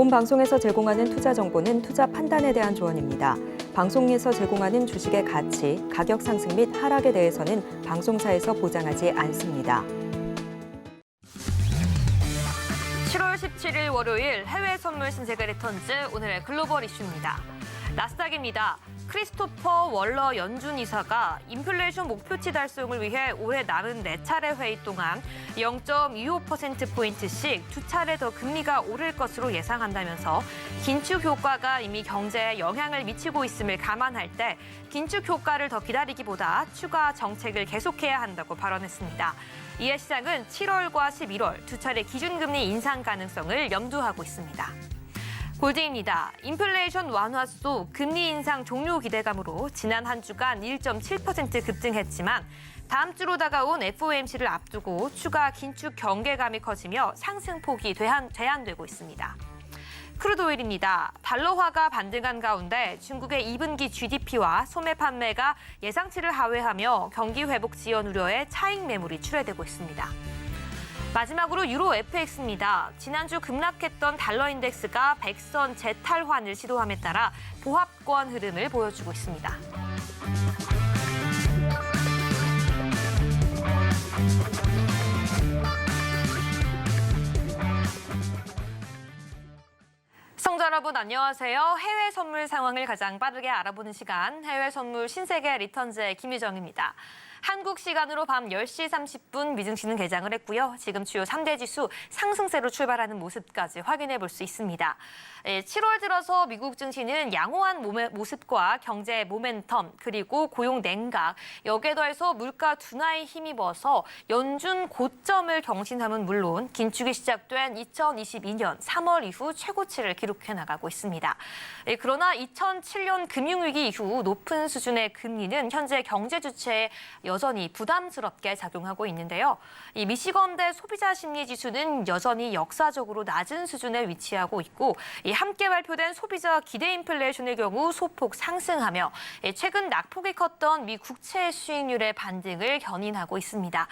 본 방송에서 제공하는 투자 정보는 투자 판단에 대한 조언입니다. 방송에서 제공하는 주식의 가치, 가격 상승 및 하락에 대해서는 방송사에서 보장하지 않습니다. 7월 17일 월요일 해외 선물 신세계 리턴즈 오늘의 글로벌 이슈입니다. 나스닥입니다. 크리스토퍼 월러 연준 이사가 인플레이션 목표치 달성을 위해 올해 44차례 회의 동안 0.25%포인트씩 2차례 더 금리가 오를 것으로 예상한다면서 긴축 효과가 이미 경제에 영향을 미치고 있음을 감안할 때 긴축 효과를 더 기다리기보다 추가 정책을 계속해야 한다고 발언했습니다. 이에 시장은 7월과 11월 2차례 기준금리 인상 가능성을 염두하고 있습니다. 골드입니다. 인플레이션 완화 속 금리 인상 종료 기대감으로 지난 한 주간 1.7% 급등했지만 다음 주로 다가온 FOMC를 앞두고 추가 긴축 경계감이 커지며 상승폭이 제한되고 있습니다. 크루드 오일입니다. 달러화가 반등한 가운데 중국의 2분기 GDP와 소매 판매가 예상치를 하회하며 경기 회복 지연 우려에 차익 매물이 출회되고 있습니다. 마지막으로 유로 FX입니다. 지난주 급락했던 달러 인덱스가 100선 재탈환을 시도함에 따라 보합권 흐름을 보여주고 있습니다. 시청자 여러분 안녕하세요. 해외 선물 상황을 가장 빠르게 알아보는 시간 해외 선물 신세계 리턴즈의 김유정입니다. 한국 시간으로 밤 10시 30분 미증시는 개장을 했고요. 지금 주요 3대 지수 상승세로 출발하는 모습까지 확인해 볼 수 있습니다. 7월 들어서 미국 증시는 양호한 모습과 경제 모멘텀 그리고 고용 냉각 여기에 더해서 물가 둔화에 힘입어서 연준 고점을 경신함은 물론 긴축이 시작된 2022년 3월 이후 최고치를 기록해 나가고 있습니다. 그러나 2007년 금융위기 이후 높은 수준의 금리는 현재 경제 주체에 여전히 부담스럽게 작용하고 있는데요. 이 미시건대 소비자 심리 지수는 여전히 역사적으로 낮은 수준에 위치하고 있고 함께 발표된 소비자 기대 인플레이션의 경우 소폭 상승하며 최근 낙폭이 컸던 미 국채 수익률의 반등을 견인하고 있습니다.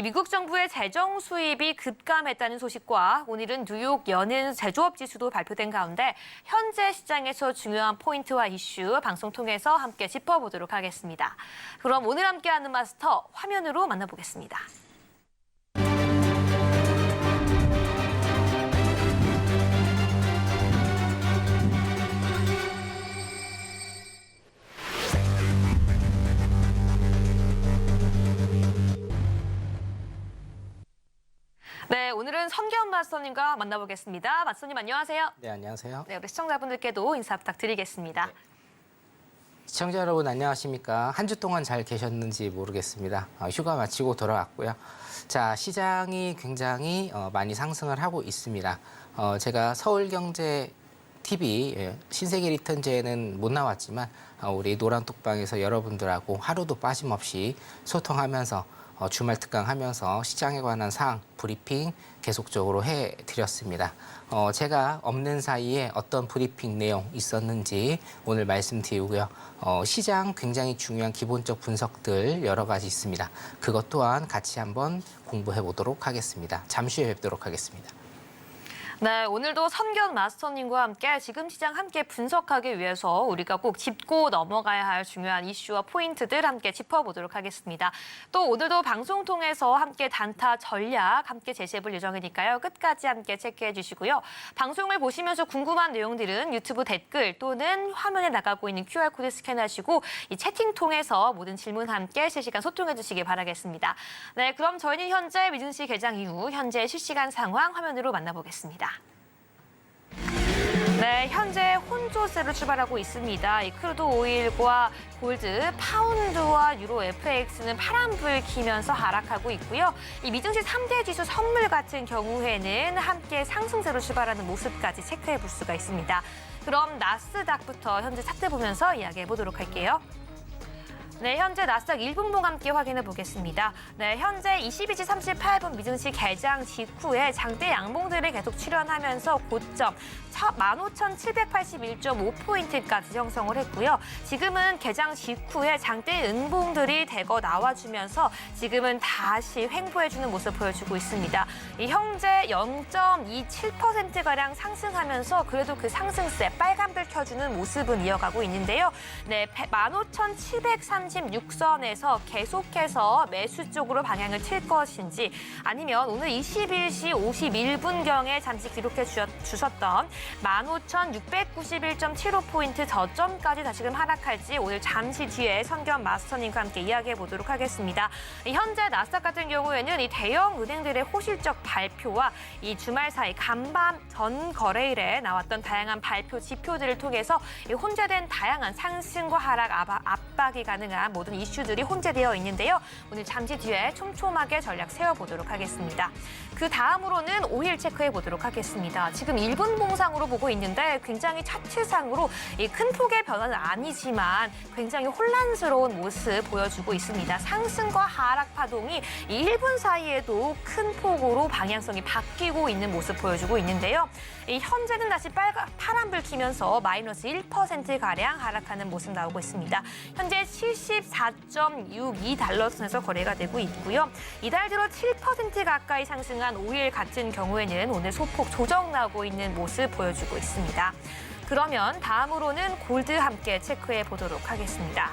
미국 정부의 재정 수입이 급감했다는 소식과 오늘은 뉴욕 연은 제조업 지수도 발표된 가운데 현재 시장에서 중요한 포인트와 이슈 방송 통해서 함께 짚어보도록 하겠습니다. 그럼 오늘 함께하는 마스터 화면으로 만나보겠습니다. 네, 오늘은 선기현 마스터님과 만나보겠습니다. 마스터님 안녕하세요. 네, 안녕하세요. 네, 우리 시청자분들께도 인사 부탁드리겠습니다. 네. 시청자 여러분 안녕하십니까? 한 주 동안 잘 계셨는지 모르겠습니다. 휴가 마치고 돌아왔고요. 자, 시장이 굉장히 많이 상승을 하고 있습니다. 제가 서울경제 TV 신세계 리턴즈에는 못 나왔지만 우리 노란톡방에서 여러분들하고 하루도 빠짐없이 소통하면서 주말 특강하면서 시장에 관한 사항 브리핑 계속적으로 해드렸습니다. 제가 없는 사이에 어떤 브리핑 내용 있었는지 오늘 말씀드리고요. 시장 굉장히 중요한 기본적 분석들 여러 가지 있습니다. 그것 또한 같이 한번 공부해 보도록 하겠습니다. 잠시 후에 뵙도록 하겠습니다. 네, 오늘도 선견 마스터님과 함께 지금 시장 함께 분석하기 위해서 우리가 꼭 짚고 넘어가야 할 중요한 이슈와 포인트들 함께 짚어보도록 하겠습니다. 또 오늘도 방송 통해서 함께 단타 전략 함께 제시해볼 예정이니까요. 끝까지 함께 체크해 주시고요. 방송을 보시면서 궁금한 내용들은 유튜브 댓글 또는 화면에 나가고 있는 QR코드 스캔하시고 이 채팅 통해서 모든 질문 함께 실시간 소통해 주시기 바라겠습니다. 네, 그럼 저희는 현재 미증시 개장 이후 현재 실시간 상황 화면으로 만나보겠습니다. 네, 현재 혼조세로 출발하고 있습니다. 이 크루드 오일과 골드, 파운드와 유로 FX는 파란불 키면서 하락하고 있고요. 이 미증시 3대 지수 선물 같은 경우에는 함께 상승세로 출발하는 모습까지 체크해 볼 수가 있습니다. 그럼 나스닥부터 현재 차트 보면서 이야기해 보도록 할게요. 네, 현재 나스닥 1분봉 함께 확인해 보겠습니다. 네, 현재 22시 38분 미증시 개장 직후에 장대 양봉들이 계속 출현하면서 고점 15,781.5포인트까지 형성을 했고요. 지금은 개장 직후에 장대 음봉들이 대거 나와주면서 지금은 다시 횡보해주는 모습 보여주고 있습니다. 이 현재 0.27%가량 상승하면서 그래도 그 상승세 빨간불 켜주는 모습은 이어가고 있는데요. 네, 15,736선에서 계속해서 매수 쪽으로 방향을 틀 것인지 아니면 오늘 21시 51분경에 잠시 기록해 주셨던 15,691.75포인트 저점까지 다시금 하락할지 오늘 잠시 뒤에 선겸 마스터님과 함께 이야기해 보도록 하겠습니다. 현재 나스닥 같은 경우에는 이 대형 은행들의 호실적 발표와 이 주말 사이 간밤 전 거래일에 나왔던 다양한 발표 지표들을 통해서 이 혼재된 다양한 상승과 하락 압박이 가능한 모든 이슈들이 혼재되어 있는데요. 오늘 잠시 뒤에 촘촘하게 전략 세워보도록 하겠습니다. 그 다음으로는 5일 체크해 보도록 하겠습니다. 지금 1분 봉상으로 보고 있는데 굉장히 차트상으로 이 큰 폭의 변화는 아니지만 굉장히 혼란스러운 모습 보여주고 있습니다. 상승과 하락 파동이 이 1분 사이에도 큰 폭으로 방향성이 바뀌고 있는 모습 보여주고 있는데요. 이 현재는 다시 파란불 키면서 마이너스 1%가량 하락하는 모습 나오고 있습니다. 현재 74.62달러 선에서 거래가 되고 있고요. 이달 들어 7% 가까이 상승한 5일 같은 경우에는 오늘 소폭 조정 나오고 있는 모습 보여주고 있습니다. 그러면 다음으로는 골드 함께 체크해 보도록 하겠습니다.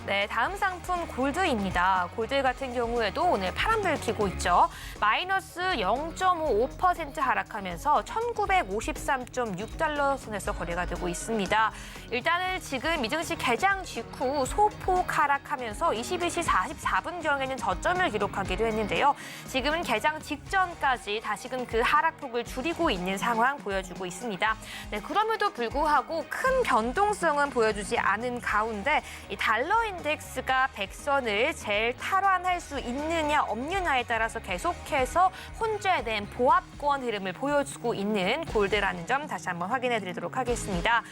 네, 다음 상품 골드입니다. 골드 같은 경우에도 오늘 파란불 켜고 있죠. 마이너스 0.55% 하락하면서 1,953.6달러 선에서 거래가 되고 있습니다. 일단은 지금 미증시 개장 직후 소폭 하락하면서 22시 44분경에는 저점을 기록하기도 했는데요. 지금은 개장 직전까지 다시금 그 하락폭을 줄이고 있는 상황 보여주고 있습니다. 네, 그럼에도 불구하고 큰 변동성은 보여주지 않은 가운데 이 달러 인덱스가 100선을 제일 탈환할 수 있느냐 없느냐에 따라서 계속해서 혼재된 보합권 흐름을 보여주고 있는 골드라는 점 다시 한번 확인해 드리도록 하겠습니다.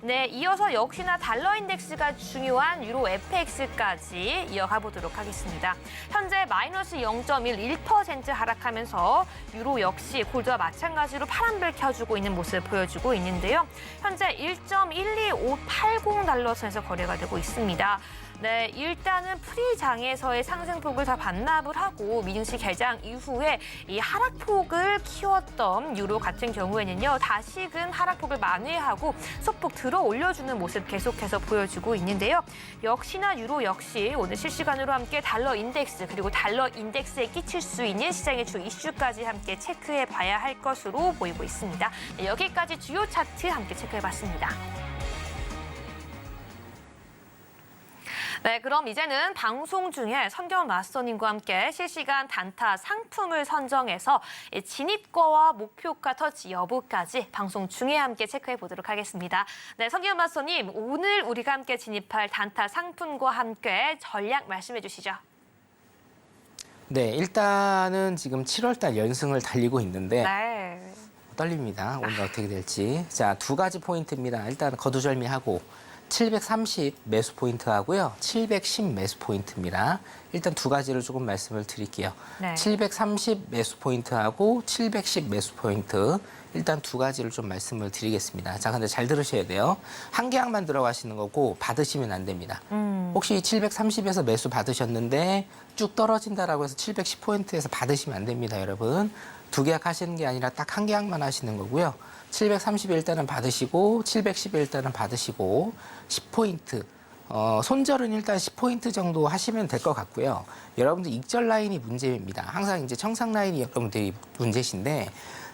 네, 이어서 역시나 달러 인덱스가 중요한 유로 FX까지 이어가 보도록 하겠습니다. 현재 마이너스 0.11% 하락하면서 유로 역시 골드와 마찬가지로 파란불 켜주고 있는 모습을 보여주고 있는데요. 현재 1.12580달러 선에서 거래가 되고 있습니다. 네, 일단은 프리장에서의 상승폭을 다 반납을 하고 미증시 개장 이후에 이 하락폭을 키웠던 유로 같은 경우에는요. 다시금 하락폭을 만회하고 소폭 들어 올려주는 모습 계속해서 보여주고 있는데요. 역시나 유로 역시 오늘 실시간으로 함께 달러 인덱스 그리고 달러 인덱스에 끼칠 수 있는 시장의 주 이슈까지 함께 체크해 봐야 할 것으로 보이고 있습니다. 네, 여기까지 주요 차트 함께 체크해봤습니다. 네, 그럼 이제는 방송 중에 선겸 마스터님과 함께 실시간 단타 상품을 선정해서 진입거와 목표가 터치 여부까지 방송 중에 함께 체크해 보도록 하겠습니다. 네, 선겸 마스터님, 오늘 우리가 함께 진입할 단타 상품과 함께 전략 말씀해 주시죠. 네, 일단은 지금 7월달 연승을 달리고 있는데 네. 떨립니다. 오늘 어떻게 될지. 자, 두 가지 포인트입니다. 일단 거두절미하고 730 매수 포인트 하고요. 710 매수 포인트입니다. 일단 두 가지를 조금 말씀을 드릴게요. 네. 730 매수 포인트하고 710 매수 포인트. 일단 두 가지를 좀 말씀을 드리겠습니다. 자, 근데 잘 들으셔야 돼요. 한 계약만 들어가시는 거고 받으시면 안 됩니다. 혹시 730에서 매수 받으셨는데 쭉 떨어진다라고 해서 710포인트에서 받으시면 안 됩니다, 여러분. 두 계약 하시는 게 아니라 딱 한 계약만 하시는 거고요. 730에 일단은 받으시고 710에 일단은 받으시고 10포인트. 손절은 일단 10포인트 정도 하시면 될 것 같고요. 여러분들 익절 라인이 문제입니다. 항상 이제 청산 라인이 여러분들이 문제신데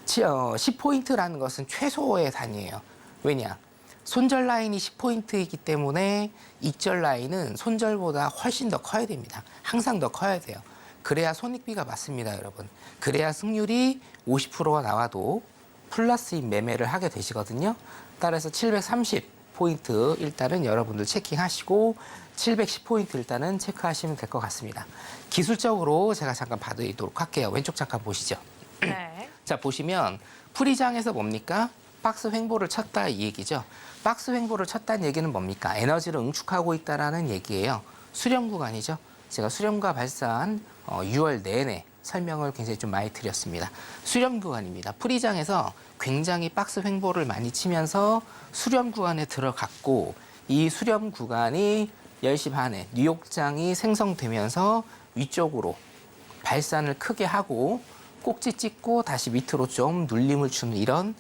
10포인트라는 것은 최소의 단위예요. 왜냐? 손절 라인이 10포인트이기 때문에 익절 라인은 손절보다 훨씬 더 커야 됩니다. 항상 더 커야 돼요. 그래야 손익비가 맞습니다, 여러분. 그래야 승률이 50%가 나와도 플러스인 매매를 하게 되시거든요. 따라서 730포인트 일단은 여러분들 체킹하시고 710포인트 일단은 체크하시면 될 것 같습니다. 기술적으로 제가 잠깐 봐드리도록 할게요. 왼쪽 잠깐 보시죠. 네. 자, 보시면 프리장에서 뭡니까? 박스 횡보를 쳤다 이 얘기죠. 박스 횡보를 쳤다는 얘기는 뭡니까? 에너지를 응축하고 있다라는 얘기예요. 수렴 구간이죠. 제가 수렴과 발산 6월 내내 설명을 굉장히 좀 많이 드렸습니다. 수렴 구간입니다. 프리장에서 굉장히 박스 횡보를 많이 치면서 수렴 구간에 들어갔고 이 수렴 구간이 10시 반에 뉴욕장이 생성되면서 위쪽으로 발산을 크게 하고 꼭지 찍고 다시 밑으로 좀 눌림을 주는 이런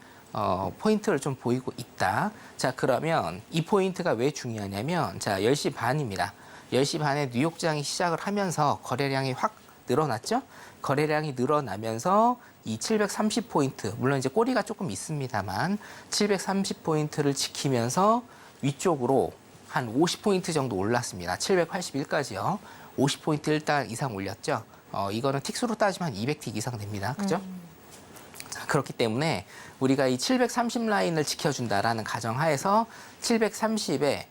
포인트를 좀 보이고 있다. 자, 그러면 이 포인트가 왜 중요하냐면 자, 10시 반입니다. 10시 반에 뉴욕장이 시작을 하면서 거래량이 확 늘어났죠? 거래량이 늘어나면서 이 730포인트, 물론 이제 꼬리가 조금 있습니다만 730포인트를 지키면서 위쪽으로 한 50포인트 정도 올랐습니다. 781까지요. 50포인트 일단 이상 올렸죠. 이거는 틱수로 따지면 200틱 이상 됩니다. 그죠? 자, 그렇기 때문에 우리가 이 730 라인을 지켜준다라는 가정하에서 730에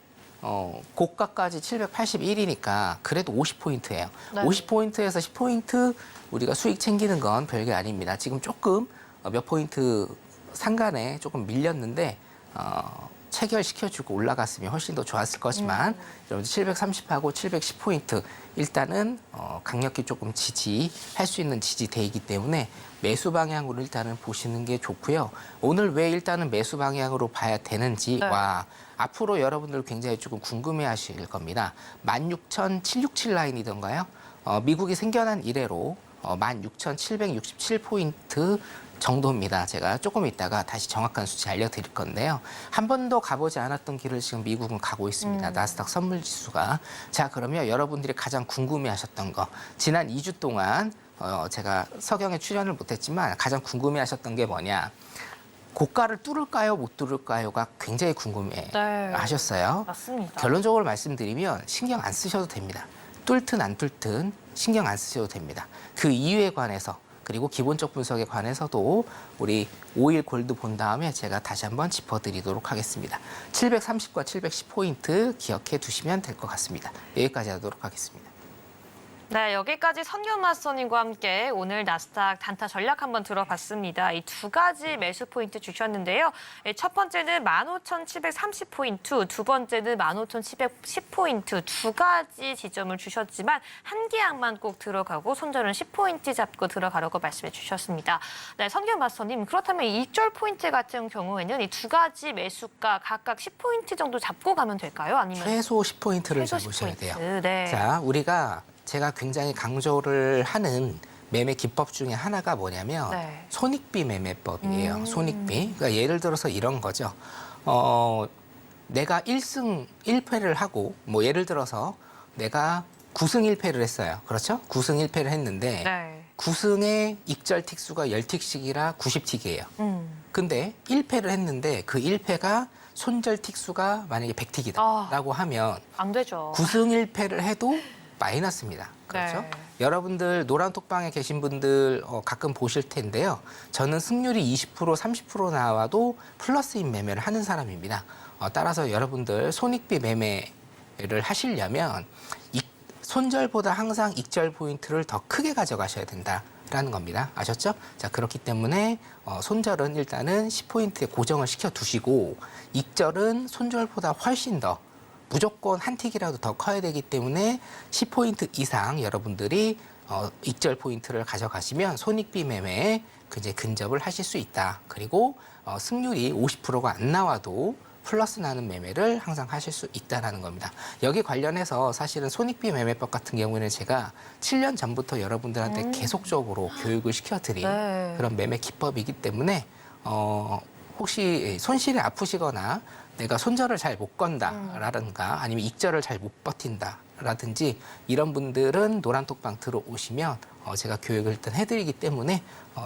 고가까지 781이니까 그래도 50포인트예요. 네. 50포인트에서 10포인트 우리가 수익 챙기는 건 별게 아닙니다. 지금 조금 몇 포인트 상간에 조금 밀렸는데 체결시켜주고 올라갔으면 훨씬 더 좋았을 거지만 여러분 730하고 710포인트 일단은 강력히 조금 지지할 수 있는 지지대이기 때문에 매수 방향으로 일단은 보시는 게 좋고요. 오늘 왜 일단은 매수 방향으로 봐야 되는지와 앞으로 여러분들 굉장히 조금 궁금해하실 겁니다. 16,767 라인이던가요? 미국이 생겨난 이래로 16,767포인트 정도입니다. 제가 조금 있다가 다시 정확한 수치 알려드릴 건데요. 한 번도 가보지 않았던 길을 지금 미국은 가고 있습니다. 나스닥 선물지수가. 자, 그러면 여러분들이 가장 궁금해하셨던 거. 지난 2주 동안 제가 서경에 출연을 못했지만 가장 궁금해하셨던 게 뭐냐. 고가를 뚫을까요, 못 뚫을까요가 굉장히 궁금해 하셨어요. 맞습니다. 결론적으로 말씀드리면 신경 안 쓰셔도 됩니다. 뚫든 안 뚫든 신경 안 쓰셔도 됩니다. 그 이유에 관해서 그리고 기본적 분석에 관해서도 우리 5일 골드 본 다음에 제가 다시 한번 짚어드리도록 하겠습니다. 730과 710포인트 기억해 두시면 될 것 같습니다. 여기까지 하도록 하겠습니다. 네, 여기까지 선균 마스터님과 함께 오늘 나스닥 단타 전략 한번 들어봤습니다. 이 두 가지 매수 포인트 주셨는데요. 첫 번째는 15,730포인트, 두 번째는 15,710포인트 두 가지 지점을 주셨지만 한 계약만 꼭 들어가고 손절은 10포인트 잡고 들어가라고 말씀해 주셨습니다. 네, 선균 마스터님, 그렇다면 익절 포인트 같은 경우에는 이 두 가지 매수가 각각 10포인트 정도 잡고 가면 될까요? 아니면 최소 10포인트를 최소 잡으셔야 10포인트. 돼요. 네. 자, 우리가 제가 굉장히 강조를 하는 매매 기법 중에 하나가 뭐냐면 네. 손익비 매매법이에요. 손익비. 그러니까 예를 들어서 이런 거죠. 내가 1승 1패를 하고 뭐 예를 들어서 내가 9승 1패를 했어요. 그렇죠? 9승 1패를 했는데 네. 9승의 익절 틱수가 10틱씩이라 90틱이에요. 근데 1패를 했는데 그 1패가 손절 틱수가 만약에 100틱이다라고 하면 안 되죠. 9승 1패를 해도 마이너스입니다. 그렇죠? 네. 여러분들 노란톡방에 계신 분들 가끔 보실 텐데요. 저는 승률이 20%, 30% 나와도 플러스인 매매를 하는 사람입니다. 따라서 여러분들 손익비 매매를 하시려면 손절보다 항상 익절 포인트를 더 크게 가져가셔야 된다라는 겁니다. 아셨죠? 자, 그렇기 때문에 손절은 일단은 10포인트에 고정을 시켜두시고 익절은 손절보다 훨씬 더 무조건 한 틱이라도 더 커야 되기 때문에 10포인트 이상 여러분들이 익절 포인트를 가져가시면 손익비 매매에 굉장히 근접을 하실 수 있다. 그리고 승률이 50%가 안 나와도 플러스 나는 매매를 항상 하실 수 있다는 겁니다. 여기 관련해서 사실은 손익비 매매법 같은 경우에는 제가 7년 전부터 여러분들한테 계속적으로 교육을 시켜드린 네. 그런 매매 기법이기 때문에 혹시 손실에 아프시거나 내가 손절을 잘 못 건다라든가 아니면 익절을 잘 못 버틴다라든지 이런 분들은 노란톡방 들어오시면 제가 교육을 일단 해드리기 때문에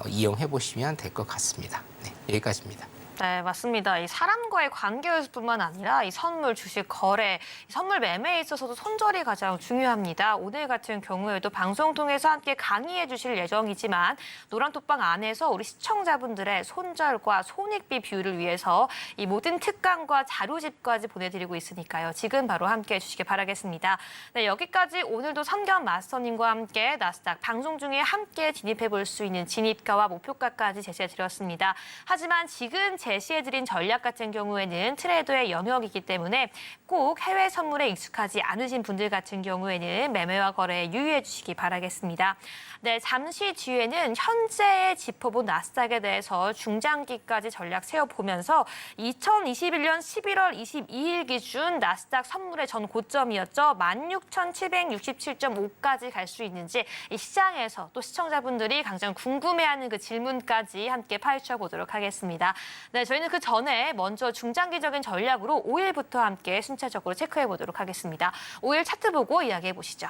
이용해 보시면 될 것 같습니다. 네, 여기까지입니다. 네, 맞습니다. 이 사람과의 관계에서뿐만 아니라 이 선물, 주식, 거래, 이 선물 매매에 있어서도 손절이 가장 중요합니다. 오늘 같은 경우에도 방송 통해서 함께 강의해 주실 예정이지만 노란톡방 안에서 우리 시청자분들의 손절과 손익비 비율을 위해서 이 모든 특강과 자료집까지 보내드리고 있으니까요. 지금 바로 함께 해주시길 바라겠습니다. 네, 여기까지 오늘도 선견 마스터님과 함께 나스닥 방송 중에 함께 진입해 볼 수 있는 진입가와 목표가까지 제시해 드렸습니다. 하지만 지금 제시해드린 전략 같은 경우에는 트레이더의 영역이기 때문에 꼭 해외 선물에 익숙하지 않으신 분들 같은 경우에는 매매와 거래에 유의해 주시기 바라겠습니다. 네, 잠시 뒤에는 현재 짚어본 나스닥에 대해서 중장기까지 전략 세워보면서 2021년 11월 22일 기준 나스닥 선물의 전 고점이었죠. 16,767.5까지 갈 수 있는지 이 시장에서 또 시청자분들이 가장 궁금해하는 그 질문까지 함께 파헤쳐 보도록 하겠습니다. 네, 저희는 그 전에 먼저 중장기적인 전략으로 5일부터 함께 순차적으로 체크해 보도록 하겠습니다. 5일 차트 보고 이야기해 보시죠.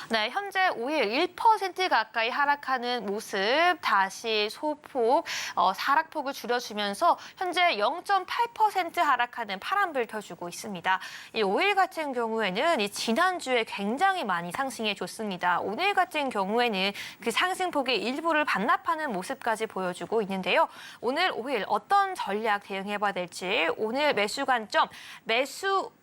네, 현재 5일 1% 가까이 하락하는 모습, 다시 소폭 하락폭을 줄여주면서 현재 0.8% 하락하는 파란불 켜주고 있습니다. 이 5일 같은 경우에는 이 지난주에 굉장히 많이 상승해 줬습니다. 오늘 같은 경우에는 그 상승폭의 일부를 반납하는 모습까지 보여주고 있는데요. 오늘 5일 어떤 전략 대응해봐야 될지, 오늘 매수 관점,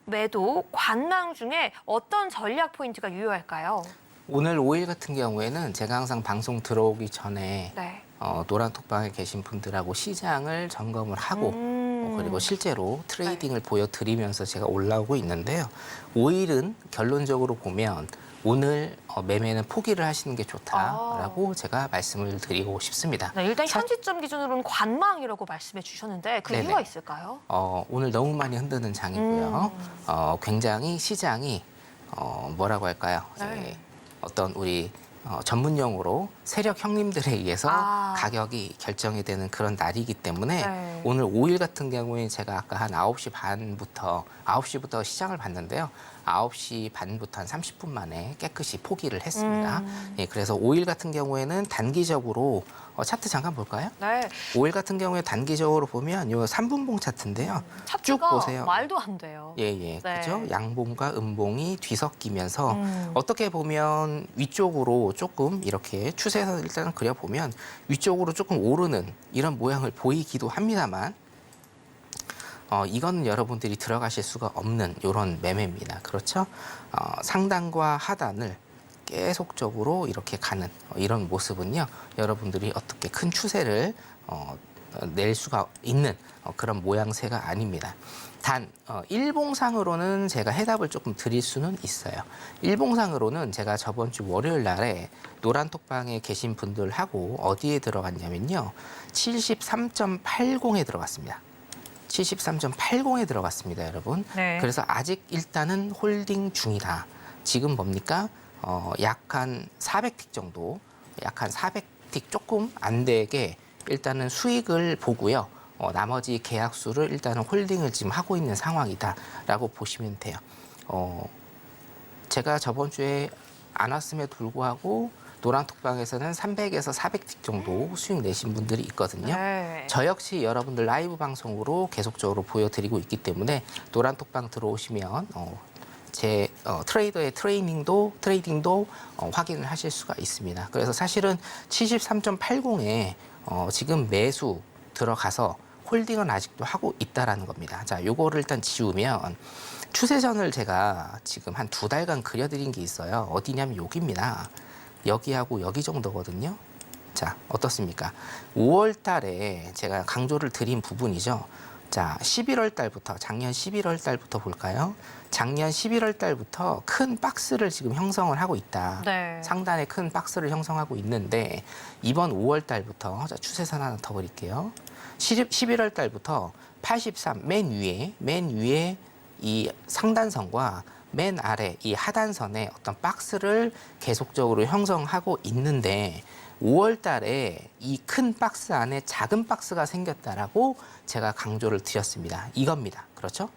매도 관망 중에 어떤 전략 포인트가 유효할까요? 오늘 5일 같은 경우에는 제가 항상 방송 들어오기 전에 네. 노란 톡방에 계신 분들하고 시장을 점검을 하고 그리고 실제로 트레이딩을 보여드리면서 제가 올라오고 있는데요. 5일은 결론적으로 보면 오늘 매매는 포기를 하시는 게 좋다라고 제가 말씀을 드리고 싶습니다. 네, 일단 현지점 기준으로는 관망이라고 말씀해 주셨는데 그 네네. 이유가 있을까요? 오늘 너무 많이 흔드는 장이고요. 굉장히 시장이 뭐라고 할까요? 네. 어떤 우리 전문 용어로 세력 형님들에 의해서 가격이 결정이 되는 그런 날이기 때문에 네. 오늘 5일 같은 경우에 제가 아까 한 9시부터 시장을 봤는데요. 9시 반부터 한 30분 만에 깨끗이 포기를 했습니다. 예, 그래서 5일 같은 경우에는 단기적으로 차트 잠깐 볼까요? 네. 5일 같은 경우에 단기적으로 보면 요 3분봉 차트인데요. 쭉 차트가 보세요. 말도 안 돼요. 예, 네. 그죠? 양봉과 음봉이 뒤섞이면서 어떻게 보면 위쪽으로 조금 이렇게 추세선을 일단 그려보면 위쪽으로 조금 오르는 이런 모양을 보이기도 합니다만 이거는 여러분들이 들어가실 수가 없는 이런 매매입니다. 그렇죠? 상단과 하단을 계속적으로 이렇게 가는 이런 모습은요. 여러분들이 어떻게 큰 추세를 낼 수가 있는 그런 모양새가 아닙니다. 단 일봉상으로는 제가 해답을 조금 드릴 수는 있어요. 일봉상으로는 제가 저번 주 월요일 날에 노란 톡방에 계신 분들하고 어디에 들어갔냐면요. 73.80에 들어갔습니다. 73.80에 들어갔습니다, 여러분. 네. 그래서 아직 일단은 홀딩 중이다. 지금 뭡니까? 약 한 400틱 정도, 약 한 400틱 조금 안 되게 일단은 수익을 보고요. 나머지 계약수를 일단은 홀딩을 지금 하고 있는 상황이다라고 보시면 돼요. 제가 저번 주에 안 왔음에도 불구하고 노란 톡방에서는 300에서 400틱 정도 수익 내신 분들이 있거든요. 네. 저 역시 여러분들 라이브 방송으로 계속적으로 보여드리고 있기 때문에 노란 톡방 들어오시면 제 트레이더의 트레이딩도 확인을 하실 수가 있습니다. 그래서 사실은 73.80에 지금 매수 들어가서 홀딩은 아직도 하고 있다라는 겁니다. 자, 요거를 일단 지우면 추세선을 제가 지금 한 2달간 그려드린 게 있어요. 어디냐면 여기입니다. 여기하고 여기 정도거든요. 자, 어떻습니까? 5월 달에 제가 강조를 드린 부분이죠. 자, 11월 달부터, 작년 11월 달부터 볼까요? 작년 11월 달부터 큰 박스를 지금 형성을 하고 있다. 네. 상단에 큰 박스를 형성하고 있는데 이번 5월 달부터, 자, 추세선 하나 더 그릴게요. 11월 달부터 83, 맨 위에 이 상단선과 맨 아래 이 하단선에 어떤 박스를 계속적으로 형성하고 있는데 5월 달에 이 큰 박스 안에 작은 박스가 생겼다라고 제가 강조를 드렸습니다. 이겁니다. 그렇죠?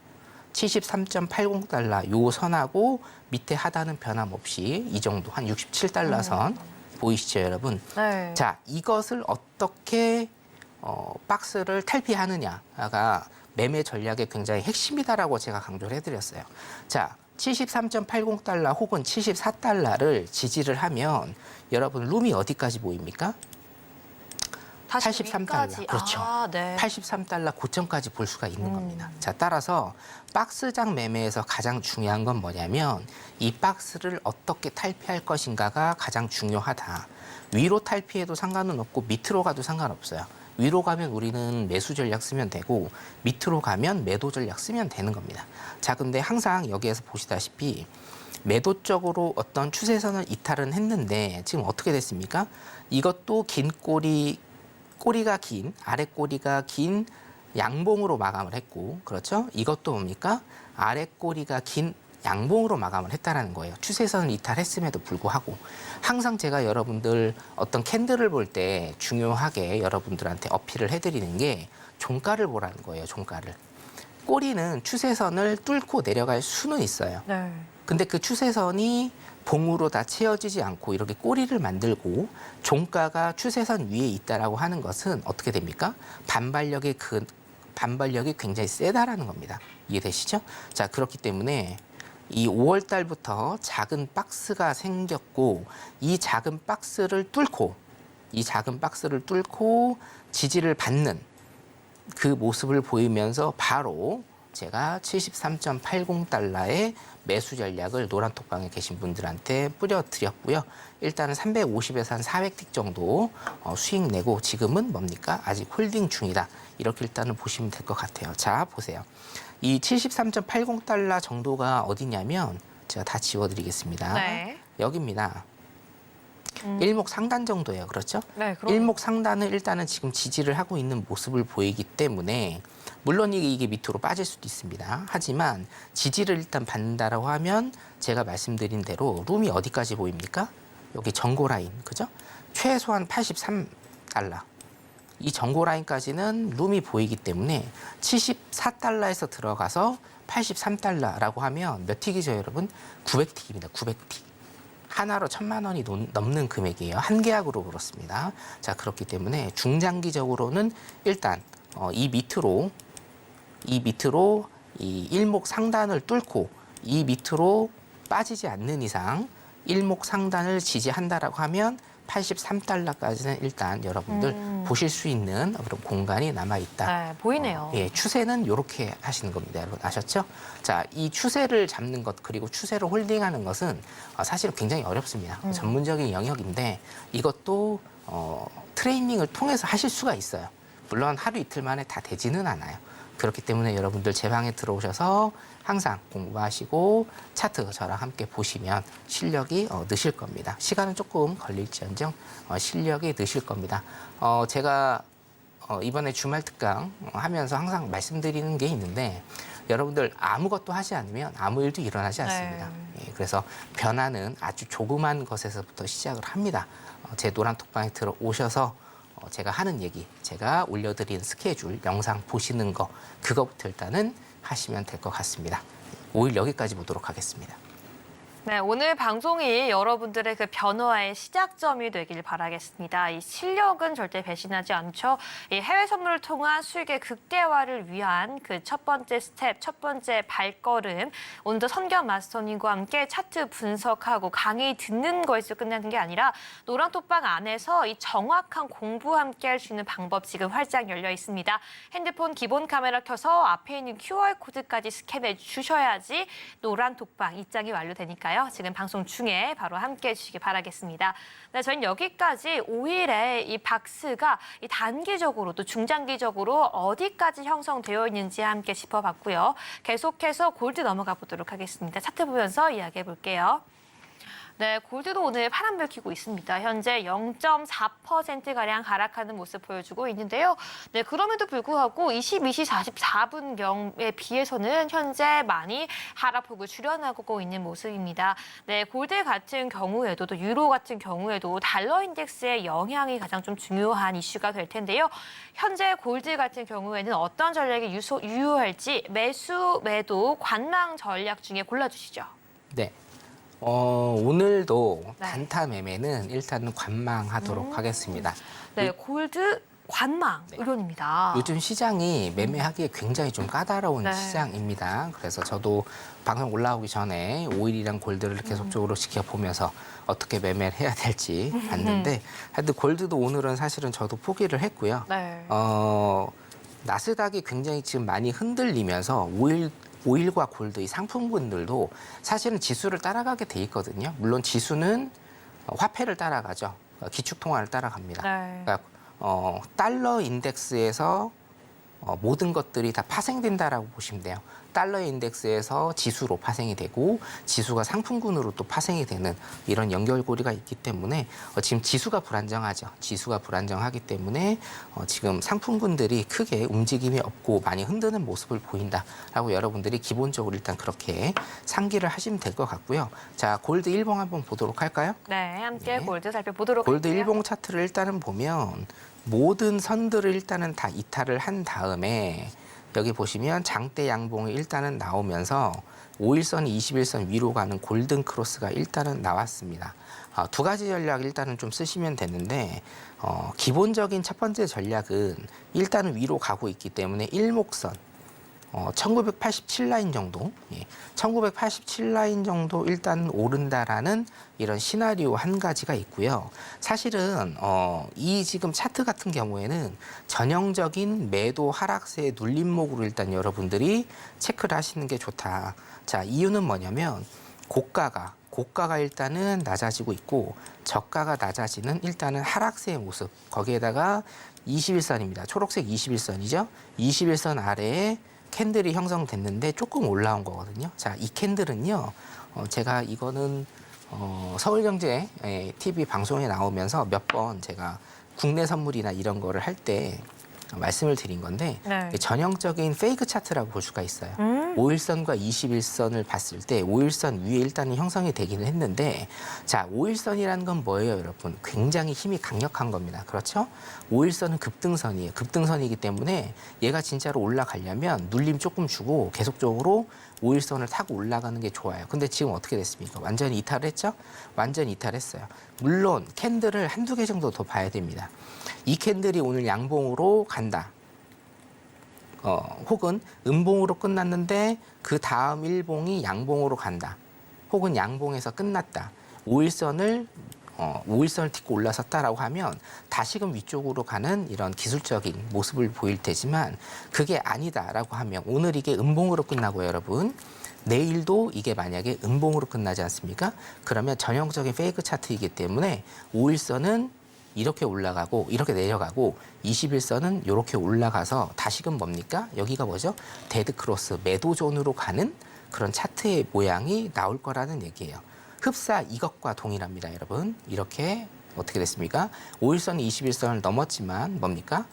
73.80달러 요 선하고 밑에 하단은 변함없이 이 정도 한 67달러 선 보이시죠, 여러분? 네. 자, 이것을 어떻게 박스를 탈피하느냐가 매매 전략의 굉장히 핵심이다라고 제가 강조를 해드렸어요. 자, 73.80달러 혹은 74달러를 지지를 하면 여러분 룸이 어디까지 보입니까? 83달러. 그렇죠. 네. 83달러 고점까지 볼 수가 있는 겁니다. 자, 따라서 박스장 매매에서 가장 중요한 건 뭐냐면 이 박스를 어떻게 탈피할 것인가가 가장 중요하다. 위로 탈피해도 상관은 없고 밑으로 가도 상관없어요. 위로 가면 우리는 매수 전략 쓰면 되고 밑으로 가면 매도 전략 쓰면 되는 겁니다. 자, 근데 항상 여기에서 보시다시피 매도 쪽으로 어떤 추세선을 이탈은 했는데 지금 어떻게 됐습니까? 이것도 긴 꼬리가 긴, 아래 꼬리가 긴 양봉으로 마감을 했고, 그렇죠? 이것도 뭡니까? 아래 꼬리가 긴 양봉으로 마감을 했다라는 거예요. 추세선을 이탈했음에도 불구하고 항상 제가 여러분들 어떤 캔들을 볼 때 중요하게 여러분들한테 어필을 해드리는 게 종가를 보라는 거예요. 종가를. 꼬리는 추세선을 뚫고 내려갈 수는 있어요. 네. 근데 그 추세선이 봉으로 다 채워지지 않고 이렇게 꼬리를 만들고 종가가 추세선 위에 있다라고 하는 것은 어떻게 됩니까? 반발력이 굉장히 세다라는 겁니다. 이해되시죠? 자, 그렇기 때문에 이 5월 달부터 작은 박스가 생겼고 이 작은 박스를 뚫고 지지를 받는 그 모습을 보이면서 바로 제가 73.80달러의 매수 전략을 노란톡방에 계신 분들한테 뿌려드렸고요. 일단은 350에서 한 400틱 정도 수익 내고 지금은 뭡니까? 아직 홀딩 중이다. 이렇게 일단은 보시면 될 것 같아요. 자, 보세요. 이 73.80달러 정도가 어디냐면 제가 다 지워드리겠습니다. 네. 여기입니다. 일목 상단 정도예요. 그렇죠? 네, 그럼. 일목 상단을 일단은 지금 지지를 하고 있는 모습을 보이기 때문에 물론 이게 밑으로 빠질 수도 있습니다. 하지만 지지를 일단 받는다라고 하면 제가 말씀드린 대로 룸이 어디까지 보입니까? 여기 전고 라인, 그죠? 최소한 83달러. 이 전고 라인까지는 룸이 보이기 때문에 74달러에서 들어가서 83달러라고 하면 몇 틱이죠, 여러분? 900틱입니다. 900틱. 하나로 1,000만 원이 넘는 금액이에요. 한 계약으로 그렇습니다. 자, 그렇기 때문에 중장기적으로는 일단 이 밑으로 이 일목 상단을 뚫고 이 밑으로 빠지지 않는 이상 일목 상단을 지지한다라고 하면 83달러까지는 일단 여러분들 보실 수 있는 그런 공간이 남아 있다. 네, 보이네요. 예, 추세는 이렇게 하시는 겁니다, 여러분. 아셨죠? 자, 이 추세를 잡는 것 그리고 추세를 홀딩하는 것은 사실은 굉장히 어렵습니다. 전문적인 영역인데 이것도 트레이닝을 통해서 하실 수가 있어요. 물론 하루 이틀 만에 다 되지는 않아요. 그렇기 때문에 여러분들 제 방에 들어오셔서 항상 공부하시고 차트 저랑 함께 보시면 실력이 느실 겁니다. 시간은 조금 걸릴지언정 실력이 느실 겁니다. 제가 이번에 주말 특강 하면서 항상 말씀드리는 게 있는데 여러분들 아무것도 하지 않으면 아무 일도 일어나지 않습니다. 네. 예, 그래서 변화는 아주 조그만 것에서부터 시작을 합니다. 제 노란톡방에 들어오셔서 제가 하는 얘기, 제가 올려드린 스케줄, 영상 보시는 거 그거부터 일단은 하시면 될 것 같습니다. 5일 여기까지 보도록 하겠습니다. 네, 오늘 방송이 여러분들의 그 변화의 시작점이 되길 바라겠습니다. 이 실력은 절대 배신하지 않죠. 이 해외 선물을 통한 수익의 극대화를 위한 그 첫 번째 스텝, 첫 번째 발걸음. 오늘도 선경 마스터님과 함께 차트 분석하고 강의 듣는 거에서 끝나는 게 아니라 노란톡방 안에서 이 정확한 공부 함께 할 수 있는 방법 지금 활짝 열려 있습니다. 핸드폰 기본 카메라 켜서 앞에 있는 QR코드까지 스캔해 주셔야지 노란톡방 입장이 완료되니까요. 지금 방송 중에 바로 함께 해주시기 바라겠습니다. 네, 저희는 여기까지 5일에 이 박스가 이 단기적으로 또 중장기적으로 어디까지 형성되어 있는지 함께 짚어봤고요. 계속해서 골드 넘어가 보도록 하겠습니다. 차트 보면서 이야기해 볼게요. 네, 골드도 오늘 파란불 켜고 있습니다. 현재 0.4%가량 하락하는 모습 보여주고 있는데요. 네, 그럼에도 불구하고 22시 44분경에 비해서는 현재 많이 하락폭을 줄여나가고 있는 모습입니다. 네, 골드 같은 경우에도 또 유로 같은 경우에도 달러 인덱스의 영향이 가장 좀 중요한 이슈가 될 텐데요. 현재 골드 같은 경우에는 어떤 전략이 유효할지 매수, 매도, 관망 전략 중에 골라주시죠. 네. 오늘도 네. 단타 매매는 일단은 관망하도록 하겠습니다. 네, 골드 관망 의견입니다. 요즘 시장이 매매하기에 굉장히 좀 까다로운 네. 시장입니다. 그래서 저도 방송 올라오기 전에 오일이랑 골드를 계속적으로 지켜보면서 어떻게 매매를 해야 될지 봤는데 하여튼 골드도 오늘은 사실은 저도 포기를 했고요. 네. 나스닥이 굉장히 지금 많이 흔들리면서 오일과 골드 이 상품군들도 사실은 지수를 따라가게 돼 있거든요. 물론 지수는 화폐를 따라가죠. 기축통화를 따라갑니다. 네. 그러니까 달러 인덱스에서 모든 것들이 다 파생된다라고 보시면 돼요. 달러 인덱스에서 지수로 파생이 되고 지수가 상품군으로 또 파생이 되는 이런 연결고리가 있기 때문에 지금 지수가 불안정하죠. 지수가 불안정하기 때문에 지금 상품군들이 크게 움직임이 없고 많이 흔드는 모습을 보인다라고 여러분들이 기본적으로 일단 그렇게 상기를 하시면 될 것 같고요. 자, 골드 일봉 한번 보도록 할까요? 네, 함께 네. 골드 살펴보도록 골드 할게요. 일봉 차트를 일단은 보면 모든 선들을 일단은 다 이탈을 한 다음에 여기 보시면 장대 양봉이 일단은 나오면서 5일선, 21선 위로 가는 골든 크로스가 일단은 나왔습니다. 두 가지 전략 일단은 좀 쓰시면 되는데 기본적인 첫 번째 전략은 일단은 위로 가고 있기 때문에 일목선 1987 라인 정도, 1987 라인 정도 일단 오른다라는 이런 시나리오 한 가지가 있고요. 사실은 이 지금 차트 같은 경우에는 전형적인 매도 하락세의 눌림목으로 일단 여러분들이 체크를 하시는 게 좋다. 자, 이유는 뭐냐면 고가가 일단은 낮아지고 있고 저가가 낮아지는 일단은 하락세의 모습. 거기에다가 21선입니다. 초록색 21선이죠. 21선 아래에 캔들이 형성됐는데 조금 올라온 거거든요. 자, 이 캔들은요, 제가 이거는 서울경제 TV 방송에 나오면서 몇 번 제가 국내 선물이나 이런 거를 할 때 말씀을 드린 건데 네. 전형적인 페이크 차트라고 볼 수가 있어요. 5일선과 21선을 봤을 때 5일선 위에 일단은 형성이 되기는 했는데 자, 5일선이라는 건 뭐예요, 여러분? 굉장히 힘이 강력한 겁니다. 그렇죠? 5일선은 급등선이에요. 급등선이기 때문에 얘가 진짜로 올라가려면 눌림 조금 주고 계속적으로 5일선을 타고 올라가는 게 좋아요. 근데 지금 어떻게 됐습니까? 완전히 이탈을 했죠? 완전히 이탈했어요. 물론 캔들을 한두 개 정도 더 봐야 됩니다. 이 캔들이 오늘 양봉으로 간다. 혹은 음봉으로 끝났는데 그 다음 일봉이 양봉으로 간다. 혹은 양봉에서 끝났다. 5일선을 딛고 올라섰다라고 하면 다시금 위쪽으로 가는 이런 기술적인 모습을 보일 테지만 그게 아니다라고 하면 오늘 이게 음봉으로 끝나고요, 여러분. 내일도 이게 만약에 음봉으로 끝나지 않습니까? 그러면 전형적인 페이크 차트이기 때문에 5일선은 이렇게 올라가고 이렇게 내려가고 21선은 이렇게 올라가서 다시금 뭡니까? 여기가 뭐죠? 데드 크로스, 매도 존으로 가는 그런 차트의 모양이 나올 거라는 얘기예요. 흡사 이것과 동일합니다, 여러분. 이렇게 어떻게 됐습니까? 5일선, 21선을 넘었지만 뭡니까?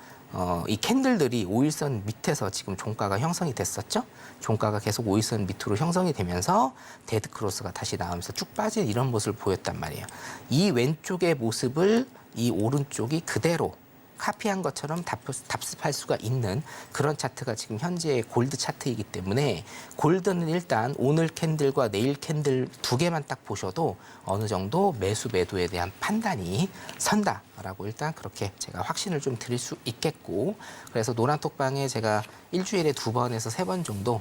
이 캔들들이 5일선 밑에서 지금 종가가 형성이 됐었죠? 종가가 계속 5일선 밑으로 형성이 되면서 데드 크로스가 다시 나오면서 쭉 빠진 이런 모습을 보였단 말이에요. 이 왼쪽의 모습을 이 오른쪽이 그대로 카피한 것처럼 답습할 수가 있는 그런 차트가 지금 현재의 골드 차트이기 때문에 골드는 일단 오늘 캔들과 내일 캔들 두 개만 딱 보셔도 어느 정도 매수 매도에 대한 판단이 선다라고 일단 그렇게 제가 확신을 좀 드릴 수 있겠고, 그래서 노란톡방에 제가 일주일에 2번에서 3번 정도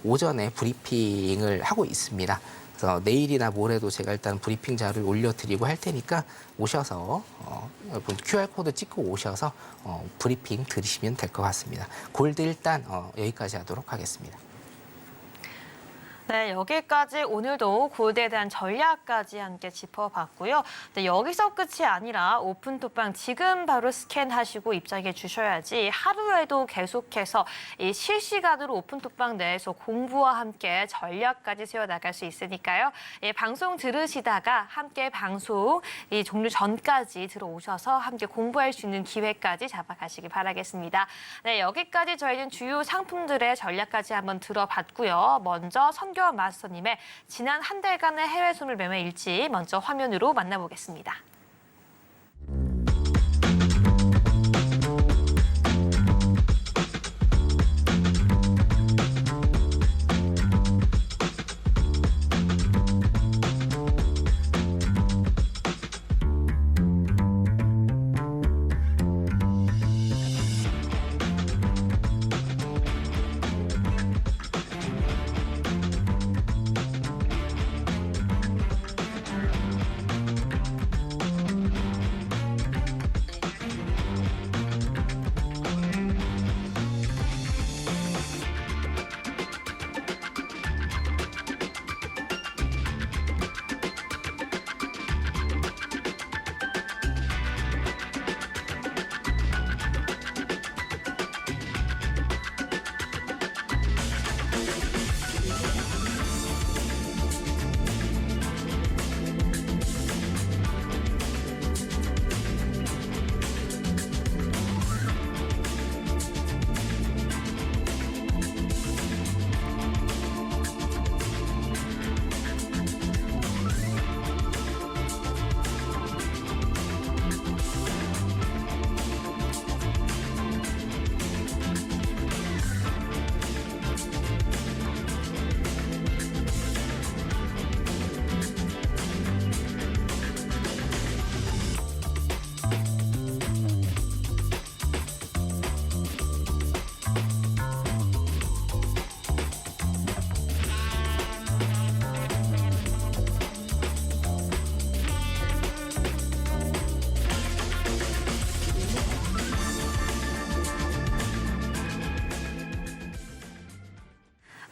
오전에 브리핑을 하고 있습니다. 그래서 내일이나 모레도 제가 일단 브리핑 자료를 올려드리고 할 테니까 오셔서 여러분 QR코드 찍고 오셔서 브리핑 들으시면 될 것 같습니다. 골드 일단 여기까지 하도록 하겠습니다. 네, 여기까지 오늘도 골드에 대한 전략까지 함께 짚어봤고요. 네, 여기서 끝이 아니라 오픈톡방 지금 바로 스캔하시고 입장해 주셔야지 하루에도 계속해서 이 실시간으로 오픈톡방 내에서 공부와 함께 전략까지 세워나갈 수 있으니까요. 예, 방송 들으시다가 함께 방송 이 종료 전까지 들어오셔서 함께 공부할 수 있는 기회까지 잡아가시기 바라겠습니다. 네, 여기까지 저희는 주요 상품들의 전략까지 한번 들어봤고요. 먼저 선교 마스터님의 지난 한 달간의 해외 선물 매매 일지 먼저 화면으로 만나보겠습니다.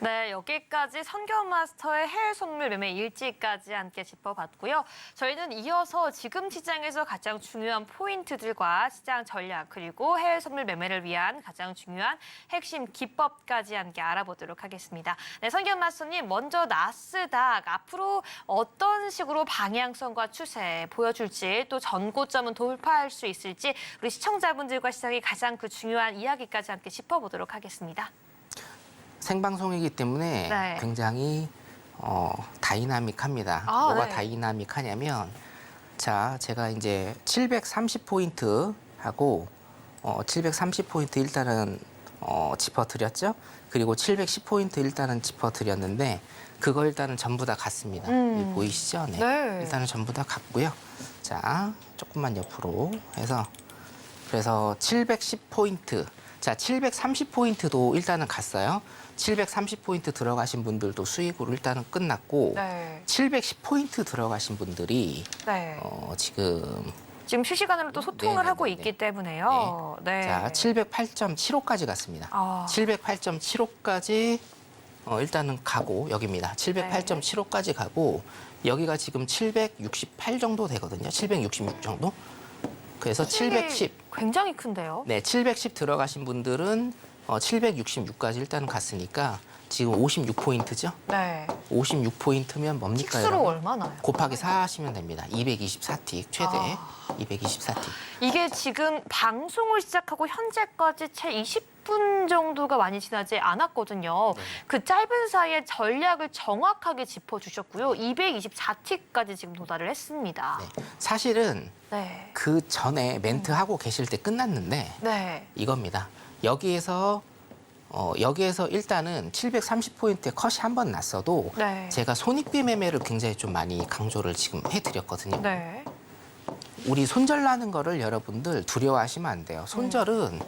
네, 여기까지 선견마스터의 해외 선물 매매 일지까지 함께 짚어봤고요. 저희는 이어서 지금 시장에서 가장 중요한 포인트들과 시장 전략 그리고 해외 선물 매매를 위한 가장 중요한 핵심 기법까지 함께 알아보도록 하겠습니다. 네, 선견마스터님 먼저 나스닥 앞으로 어떤 식으로 방향성과 추세 보여줄지 또 전고점은 돌파할 수 있을지 우리 시청자분들과 시장이 가장 그 중요한 이야기까지 함께 짚어보도록 하겠습니다. 생방송이기 때문에 네. 굉장히 다이나믹합니다. 아, 뭐가 네. 다이나믹하냐면 자, 제가 이제 730포인트 하고 730포인트 일단은 짚어드렸죠. 그리고 710포인트 일단은 짚어드렸는데 그거 일단은 전부 다 같습니다. 여기 보이시죠? 네. 네. 일단은 전부 다 같고요. 자, 조금만 옆으로 해서 그래서 710포인트. 자, 730포인트도 일단은 갔어요. 730포인트 들어가신 분들도 수익으로 일단은 끝났고 네. 710포인트 들어가신 분들이 네. 지금 지금 실시간으로 또 소통을 네네네네. 하고 있기 때문에요. 네. 자, 708.75까지 갔습니다. 아. 708.75까지 일단은 가고 여기입니다. 708.75까지 가고 여기가 지금 768 정도 되거든요. 766 정도. 그래서 710. 굉장히 큰데요. 네, 710 들어가신 분들은 766까지 일단은 갔으니까 지금 56포인트죠. 네. 56포인트면 뭡니까? 틱수로 여러분? 얼마나요? 곱하기 4 하시면 됩니다. 224틱 최대. 224틱. 이게 지금 방송을 시작하고 현재까지 채 20분 정도가 많이 지나지 않았거든요. 네. 그 짧은 사이에 전략을 정확하게 짚어주셨고요. 224틱까지 지금 도달을 했습니다. 네. 사실은 네. 그 전에 멘트 하고 계실 때 끝났는데 네. 이겁니다. 여기에서 일단은 730포인트에 컷이 한 번 났어도 네. 제가 손익비 매매를 굉장히 좀 많이 강조를 지금 해드렸거든요. 네. 우리 손절 나는 거를 여러분들 두려워하시면 안 돼요. 손절은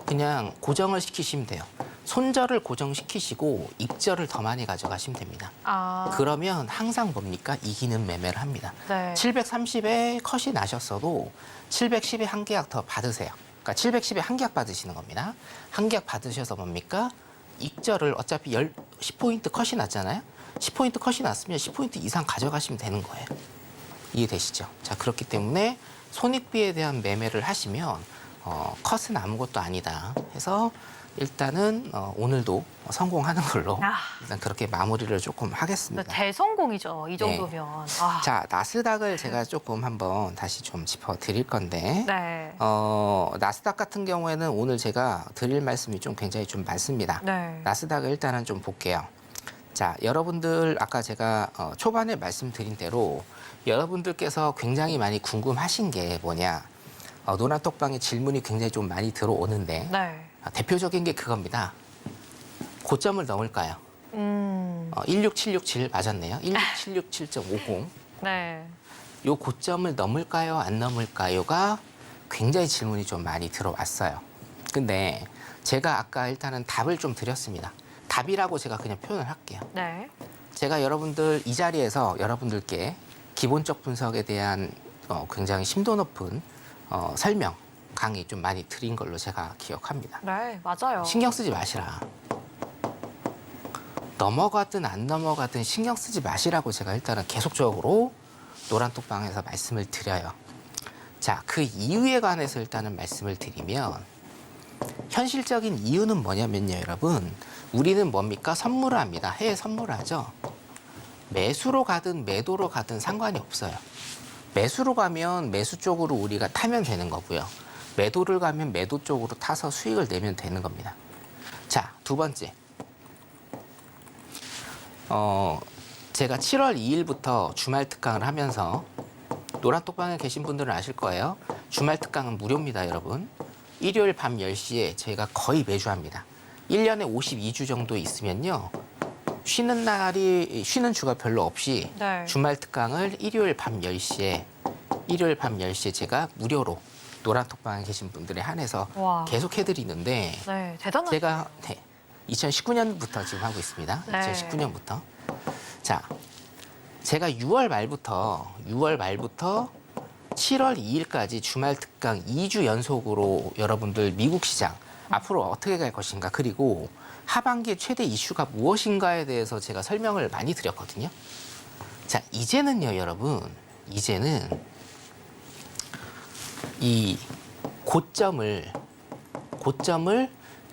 그냥 고정을 시키시면 돼요. 손절을 고정시키시고 입절을 더 많이 가져가시면 됩니다. 아. 그러면 항상 뭡니까? 이기는 매매를 합니다. 네. 730에 컷이 나셨어도 710에 한 계약 더 받으세요. 그러니까 710에 한 계약 받으시는 겁니다. 한 계약 받으셔서 뭡니까? 익절을 어차피 10포인트 컷이 났잖아요. 10포인트 컷이 났으면 10포인트 이상 가져가시면 되는 거예요. 이해되시죠? 자, 그렇기 때문에 손익비에 대한 매매를 하시면 컷은 아무것도 아니다 해서 일단은 오늘도 성공하는 걸로 아. 일단 그렇게 마무리를 조금 하겠습니다. 대성공이죠. 이 정도면. 아. 자, 나스닥을 제가 조금 한번 다시 좀 짚어드릴 건데 네. 나스닥 같은 경우에는 오늘 제가 드릴 말씀이 좀 굉장히 좀 많습니다. 네. 나스닥을 일단은 좀 볼게요. 자, 여러분들 아까 제가 초반에 말씀드린 대로 여러분들께서 굉장히 많이 궁금하신 게 뭐냐. 노란톡방에 질문이 굉장히 좀 많이 들어오는데 네. 대표적인 게 그겁니다. 고점을 넘을까요? 16767 맞았네요. 16767.50. 네. 요 고점을 넘을까요? 안 넘을까요?가 굉장히 질문이 좀 많이 들어왔어요. 근데 제가 아까 일단은 답을 좀 드렸습니다. 답이라고 제가 그냥 표현을 할게요. 네. 제가 여러분들 이 자리에서 여러분들께 기본적 분석에 대한 굉장히 심도 높은 설명, 강의 좀 많이 드린 걸로 제가 기억합니다. 네, 맞아요. 신경 쓰지 마시라. 넘어가든 안 넘어가든 신경 쓰지 마시라고 제가 일단은 계속적으로 노란톡방에서 말씀을 드려요. 자, 그 이유에 관해서 일단은 말씀을 드리면 현실적인 이유는 뭐냐면요, 여러분. 우리는 뭡니까? 선물을 합니다. 해외 선물을 하죠. 매수로 가든 매도로 가든 상관이 없어요. 매수로 가면 매수 쪽으로 우리가 타면 되는 거고요. 매도를 가면 매도 쪽으로 타서 수익을 내면 되는 겁니다. 자, 두 번째. 제가 7월 2일부터 주말 특강을 하면서 노란톡방에 계신 분들은 아실 거예요. 주말 특강은 무료입니다, 여러분. 일요일 밤 10시에 저희가 거의 매주 합니다. 1년에 52주 정도 있으면요. 쉬는 주가 별로 없이 네. 주말 특강을 일요일 밤 10시에 제가 무료로 노란톡방에 계신 분들에 한해서 와. 계속 해드리는데 네, 대단하죠. 제가 2019년부터 지금 하고 있습니다. 네. 2019년부터. 자, 제가 6월 말부터 7월 2일까지 주말 특강 2주 연속으로 여러분들 미국 시장 앞으로 어떻게 갈 것인가, 그리고 하반기의 최대 이슈가 무엇인가에 대해서 제가 설명을 많이 드렸거든요. 자, 이제는요, 여러분. 이제는 이 고점을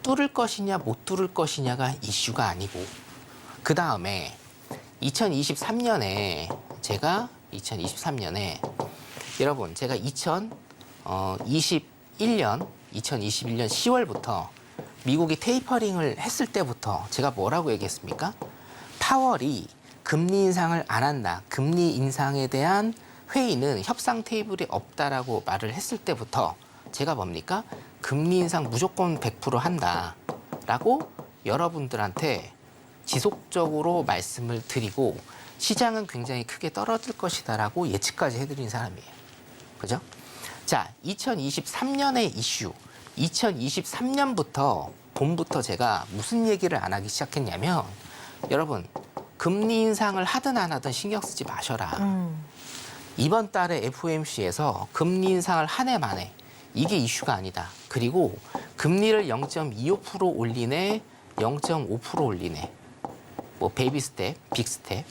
뚫을 것이냐 못 뚫을 것이냐가 이슈가 아니고, 그 다음에 2023년에 여러분, 제가 2021년 10월부터 미국이 테이퍼링을 했을 때부터 제가 뭐라고 얘기했습니까? 파월이 금리 인상을 안 한다. 금리 인상에 대한 회의는 협상 테이블에 없다라고 말을 했을 때부터 제가 뭡니까? 금리 인상 무조건 100% 한다라고 여러분들한테 지속적으로 말씀을 드리고, 시장은 굉장히 크게 떨어질 것이다라고 예측까지 해드린 사람이에요. 그죠? 자, 2023년의 이슈. 2023년부터 봄부터 제가 무슨 얘기를 안 하기 시작했냐면, 여러분, 금리 인상을 하든 안 하든 신경 쓰지 마셔라. 이번 달에 FOMC에서 금리 인상을 한 해 만에, 이게 이슈가 아니다. 그리고 금리를 0.25% 올리네, 0.5% 올리네. 뭐 베이비 스텝, 빅 스텝.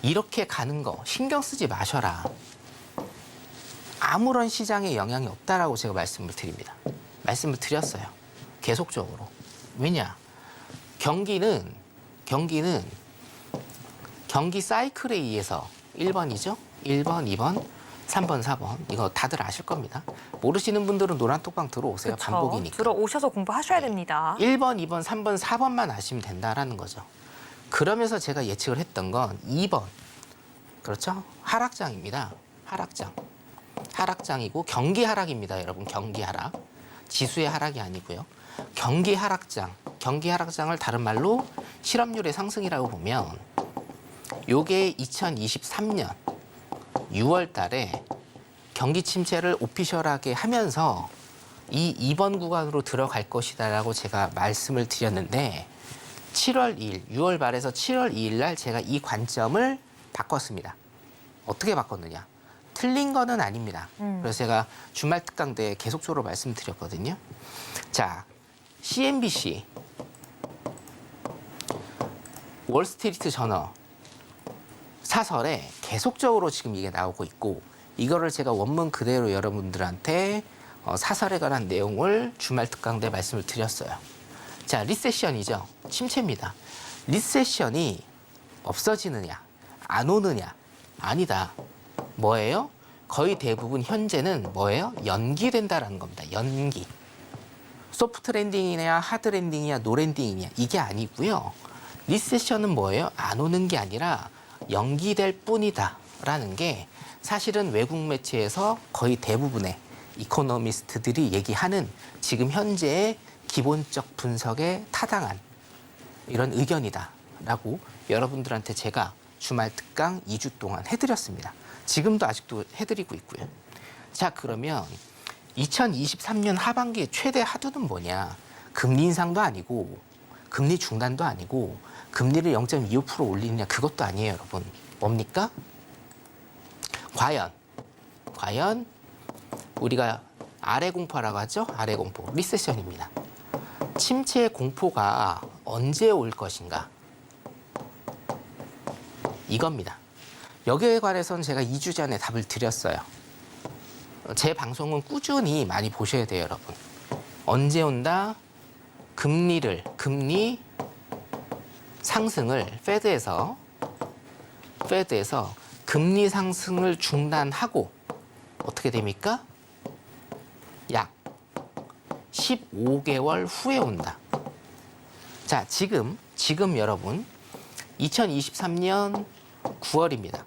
이렇게 가는 거 신경 쓰지 마셔라. 아무런 시장에 영향이 없다라고 제가 말씀을 드립니다. 말씀을 드렸어요. 계속적으로. 왜냐? 경기는 경기 사이클에 의해서 1번이죠. 1번, 2번, 3번, 4번. 이거 다들 아실 겁니다. 모르시는 분들은 노란톡방 들어오세요. 그쵸. 반복이니까. 들어오셔서 공부하셔야 됩니다. 1번, 2번, 3번, 4번만 아시면 된다라는 거죠. 그러면서 제가 예측을 했던 건 2번. 그렇죠? 하락장입니다. 하락장이고 경기 하락입니다, 여러분. 경기 하락. 지수의 하락이 아니고요. 경기 하락장을 다른 말로 실업률의 상승이라고 보면, 요게 2023년 6월 달에 경기 침체를 오피셜하게 하면서 이 2번 구간으로 들어갈 것이다라고 제가 말씀을 드렸는데, 7월 2일, 6월 말에서 7월 2일 날 제가 이 관점을 바꿨습니다. 어떻게 바꿨느냐? 틀린 거는 아닙니다. 그래서 제가 주말 특강 때 계속적으로 말씀드렸거든요. 자, CNBC, 월스트리트 저널 사설에 계속적으로 지금 이게 나오고 있고, 이거를 제가 원문 그대로 여러분들한테 사설에 관한 내용을 주말 특강 때 말씀을 드렸어요. 자, 리세션이죠. 침체입니다. 리세션이 없어지느냐, 안 오느냐? 아니다. 뭐예요? 거의 대부분 현재는 뭐예요? 연기된다라는 겁니다. 연기. 소프트 랜딩이냐, 하드 랜딩이냐, 노 랜딩이냐, 이게 아니고요. 리세션은 뭐예요? 안 오는 게 아니라 연기될 뿐이다라는 게 사실은 외국 매체에서 거의 대부분의 이코노미스트들이 얘기하는 지금 현재의 기본적 분석에 타당한 이런 의견이다라고 여러분들한테 제가 주말 특강 2주 동안 해드렸습니다. 지금도 아직도 해드리고 있고요. 자, 그러면 2023년 하반기의 최대 하두는 뭐냐? 금리 인상도 아니고, 금리 중단도 아니고, 금리를 0.25% 올리느냐, 그것도 아니에요, 여러분. 뭡니까? 과연 우리가 아래 공포라고 하죠? 아래 공포, 리세션입니다. 침체의 공포가 언제 올 것인가? 이겁니다. 여기에 관해서는 제가 2주 전에 답을 드렸어요. 제 방송은 꾸준히 많이 보셔야 돼요, 여러분. 언제 온다? 금리 상승을 페드에서 금리 상승을 중단하고 어떻게 됩니까? 약 15개월 후에 온다. 자, 지금 여러분 2023년 9월입니다.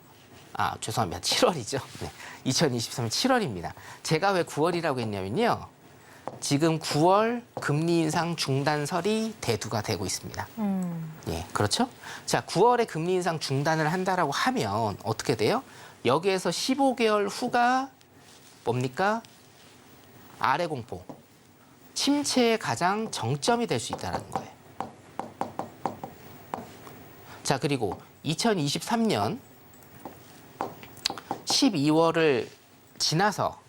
아, 죄송합니다. 7월이죠. 네. 2023년 7월입니다. 제가 왜 9월이라고 했냐면요. 지금 9월 금리 인상 중단설이 대두가 되고 있습니다. 예, 그렇죠? 자, 9월에 금리 인상 중단을 한다라고 하면 어떻게 돼요? 여기에서 15개월 후가 뭡니까? 아래 공포. 침체의 가장 정점이 될 수 있다는 거예요. 자, 그리고 2023년 12월을 지나서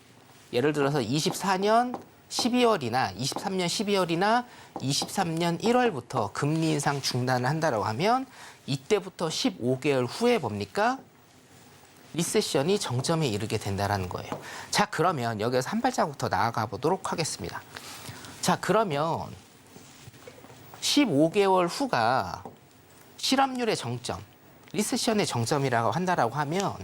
예를 들어서 24년 12월이나 23년 12월이나 23년 1월부터 금리 인상 중단을 한다고 하면 이때부터 15개월 후에 뭡니까? 리세션이 정점에 이르게 된다는 거예요. 자, 그러면 여기서 한 발자국 더 나아가 보도록 하겠습니다. 자, 그러면 15개월 후가 실업률의 정점, 리세션의 정점이라고 한다라고 하면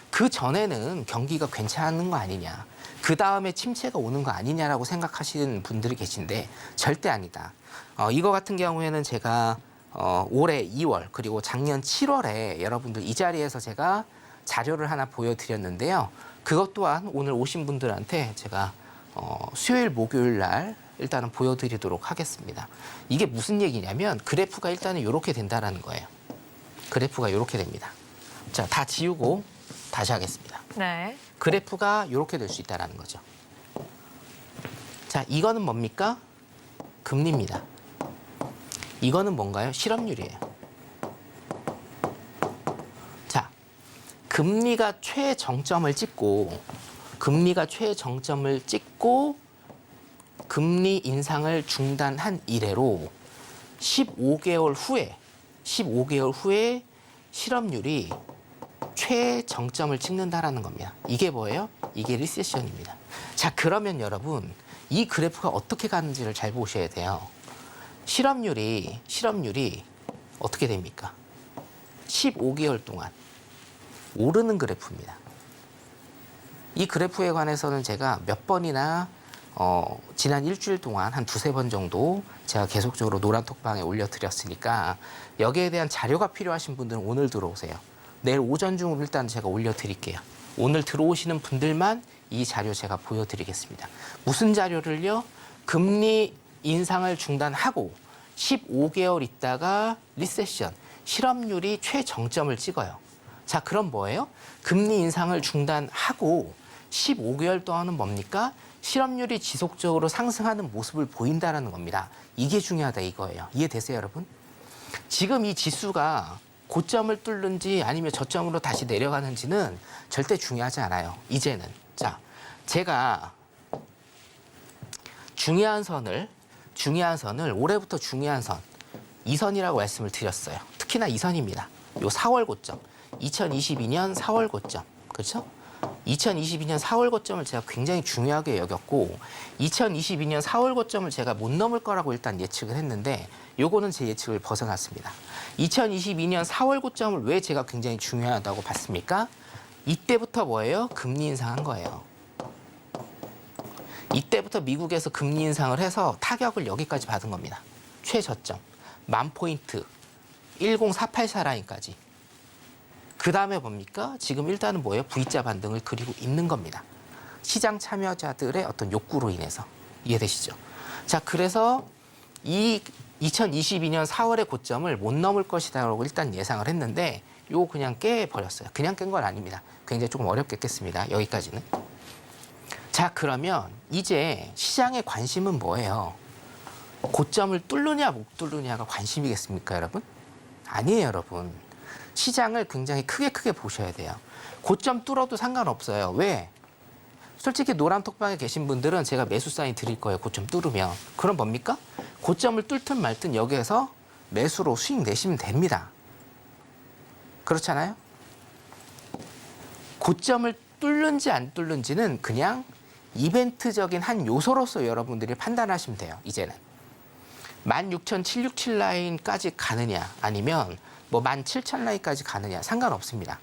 그 전에는 경기가 괜찮은 거 아니냐, 그 다음에 침체가 오는 거 아니냐라고 생각하시는 분들이 계신데 절대 아니다. 이거 같은 경우에는 제가 올해 2월 그리고 작년 7월에 여러분들 이 자리에서 제가 자료를 하나 보여드렸는데요. 그것 또한 오늘 오신 분들한테 제가 수요일, 목요일 날 일단은 보여드리도록 하겠습니다. 이게 무슨 얘기냐면 그래프가 일단은 이렇게 된다라는 거예요. 그래프가 이렇게 됩니다. 자, 다 지우고 다시 하겠습니다. 네. 그래프가 이렇게 될 수 있다는 거죠. 자, 이거는 뭡니까? 금리입니다. 이거는 뭔가요? 실업률이에요. 자, 금리가 최정점을 찍고 금리 인상을 중단한 이래로 15개월 후에 실업률이 최정점을 찍는다라는 겁니다. 이게 뭐예요? 이게 리세션입니다. 자, 그러면 여러분 이 그래프가 어떻게 가는지를 잘 보셔야 돼요. 실업률이 어떻게 됩니까? 15개월 동안 오르는 그래프입니다. 이 그래프에 관해서는 제가 몇 번이나 지난 일주일 동안 한 두세 번 정도 제가 계속적으로 노란톡방에 올려드렸으니까 여기에 대한 자료가 필요하신 분들은 오늘 들어오세요. 내일 오전 중으로 일단 제가 올려드릴게요. 오늘 들어오시는 분들만 이 자료 제가 보여드리겠습니다. 무슨 자료를요? 금리 인상을 중단하고 15개월 있다가 리세션, 실업률이 최정점을 찍어요. 자, 그럼 뭐예요? 금리 인상을 중단하고 15개월 동안은 뭡니까? 실업률이 지속적으로 상승하는 모습을 보인다는 겁니다. 이게 중요하다 이거예요. 이해되세요, 여러분? 지금 이 지수가 고점을 뚫는지 아니면 저점으로 다시 내려가는지는 절대 중요하지 않아요. 이제는. 자, 제가 중요한 선을 올해부터 중요한 선, 이 선이라고 말씀을 드렸어요. 특히나 이 선입니다. 요 4월 고점, 2022년 4월 고점, 그렇죠? 2022년 4월 고점을 제가 굉장히 중요하게 여겼고 2022년 4월 고점을 제가 못 넘을 거라고 일단 예측을 했는데 요거는 제 예측을 벗어났습니다. 2022년 4월 고점을 왜 제가 굉장히 중요하다고 봤습니까? 이때부터 뭐예요? 금리 인상한 거예요. 이때부터 미국에서 금리 인상을 해서 타격을 여기까지 받은 겁니다. 최저점, 10,000포인트, 10484 라인까지. 그 다음에 뭡니까? 지금 일단은 뭐예요? V자 반등을 그리고 있는 겁니다. 시장 참여자들의 어떤 욕구로 인해서. 이해되시죠? 자, 그래서 이 2022년 4월의 고점을 못 넘을 것이다라고 일단 예상을 했는데 요거 그냥 깨버렸어요. 그냥 깬 건 아닙니다. 굉장히 조금 어렵겠습니다. 여기까지는. 자, 그러면 이제 시장의 관심은 뭐예요? 고점을 뚫느냐 못 뚫느냐가 관심이겠습니까, 여러분? 아니에요, 여러분. 시장을 굉장히 크게 보셔야 돼요. 고점 뚫어도 상관없어요. 왜? 솔직히 노란톡방에 계신 분들은 제가 매수 사인 드릴 거예요. 고점 뚫으면. 그럼 뭡니까? 고점을 뚫든 말든 여기에서 매수로 수익 내시면 됩니다. 그렇잖아요? 고점을 뚫는지 안 뚫는지는 그냥 이벤트적인 한 요소로서 여러분들이 판단하시면 돼요. 이제는. 16,767 라인까지 가느냐 아니면 뭐 17,000 라인까지 가느냐 상관없습니다.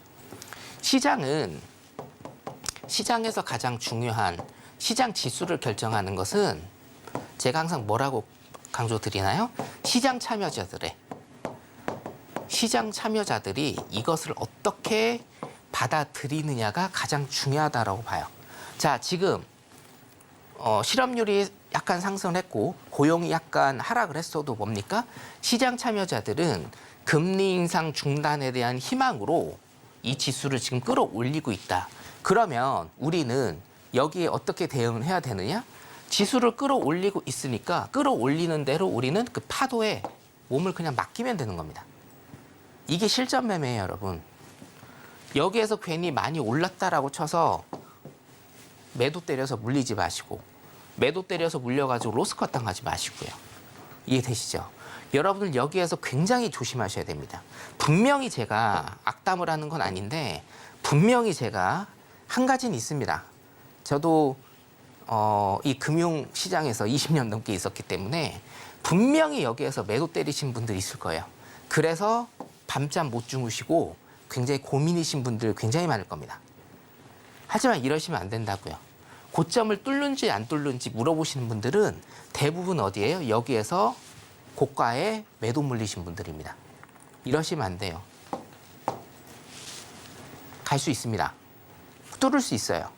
시장에서 가장 중요한 시장 지수를 결정하는 것은 제가 항상 뭐라고 강조드리나요? 시장 참여자들이 이것을 어떻게 받아들이느냐가 가장 중요하다고 봐요. 자, 지금 실업률이 약간 상승을 했고 고용이 약간 하락을 했어도 뭡니까? 시장 참여자들은 금리 인상 중단에 대한 희망으로 이 지수를 지금 끌어올리고 있다. 그러면 우리는 여기에 어떻게 대응을 해야 되느냐? 지수를 끌어올리고 있으니까 끌어올리는 대로 우리는 그 파도에 몸을 그냥 맡기면 되는 겁니다. 이게 실전 매매예요, 여러분. 여기에서 괜히 많이 올랐다라고 쳐서 매도 때려서 물리지 마시고 매도 때려서 물려가지고 로스컷 당하지 마시고요. 이해되시죠? 여러분들 여기에서 굉장히 조심하셔야 됩니다. 분명히 제가 악담을 하는 건 아닌데 분명히 제가 한 가지는 있습니다. 저도 이 금융시장에서 20년 넘게 있었기 때문에 분명히 여기에서 매도 때리신 분들 있을 거예요. 그래서 밤잠 못 주무시고 굉장히 고민이신 분들 굉장히 많을 겁니다. 하지만 이러시면 안 된다고요. 고점을 뚫는지 안 뚫는지 물어보시는 분들은 대부분 어디예요? 여기에서 고가에 매도 물리신 분들입니다. 이러시면 안 돼요. 갈 수 있습니다. 뚫을 수 있어요.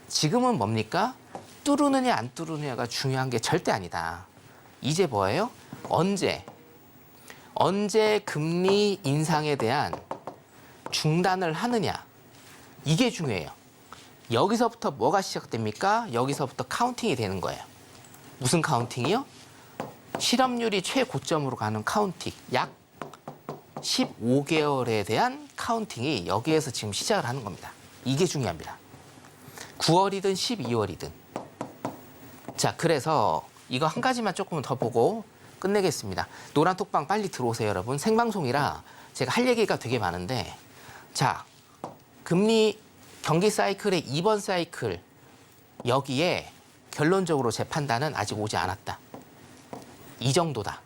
지금은 뭡니까? 뚫느냐 안 뚫느냐가 중요한 게 절대 아니다. 이제 뭐예요? 언제 금리 인상에 대한 중단을 하느냐. 이게 중요해요. 여기서부터 뭐가 시작됩니까? 여기서부터 카운팅이 되는 거예요. 무슨 카운팅이요? 실업률이 최고점으로 가는 카운팅. 약 15개월에 대한 카운팅이 여기에서 지금 시작을 하는 겁니다. 이게 중요합니다. 9월이든 12월이든. 자, 그래서 이거 한 가지만 조금 더 보고 끝내겠습니다. 노란톡방 빨리 들어오세요, 여러분. 생방송이라 제가 할 얘기가 되게 많은데, 자, 금리 경기 사이클의 2번 사이클, 여기에 결론적으로 제 판단은 아직 오지 않았다. 이 정도다.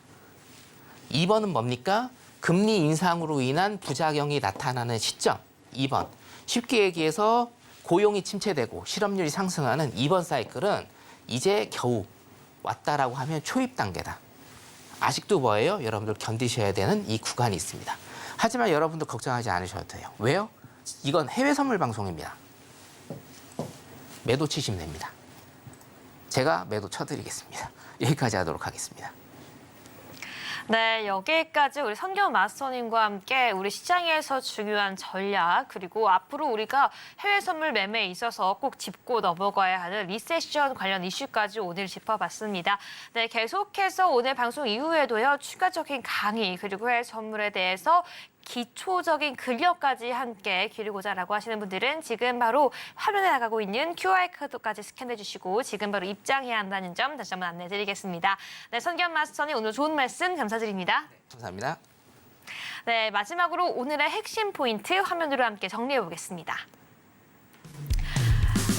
2번은 뭡니까? 금리 인상으로 인한 부작용이 나타나는 시점. 2번. 쉽게 얘기해서 고용이 침체되고 실업률이 상승하는 2번 사이클은 이제 겨우 왔다라고 하면 초입 단계다. 아직도 뭐예요? 여러분들 견디셔야 되는 이 구간이 있습니다. 하지만 여러분들 걱정하지 않으셔도 돼요. 왜요? 이건 해외 선물 방송입니다. 매도 치시면 됩니다. 제가 매도 쳐드리겠습니다. 여기까지 하도록 하겠습니다. 네, 여기까지 우리 선경 마스터님과 함께 우리 시장에서 중요한 전략, 그리고 앞으로 우리가 해외 선물 매매에 있어서 꼭 짚고 넘어가야 하는 리세션 관련 이슈까지 오늘 짚어봤습니다. 네, 계속해서 오늘 방송 이후에도요, 추가적인 강의, 그리고 해외 선물에 대해서 기초적인 근력까지 함께 기르고자라고 하시는 분들은 지금 바로 화면에 나가고 있는 QR코드까지 스캔해 주시고 지금 바로 입장해야 한다는 점 다시 한번 안내해 드리겠습니다. 네, 선경 마스터님 오늘 좋은 말씀 감사드립니다. 감사합니다. 네, 마지막으로 오늘의 핵심 포인트 화면으로 함께 정리해 보겠습니다.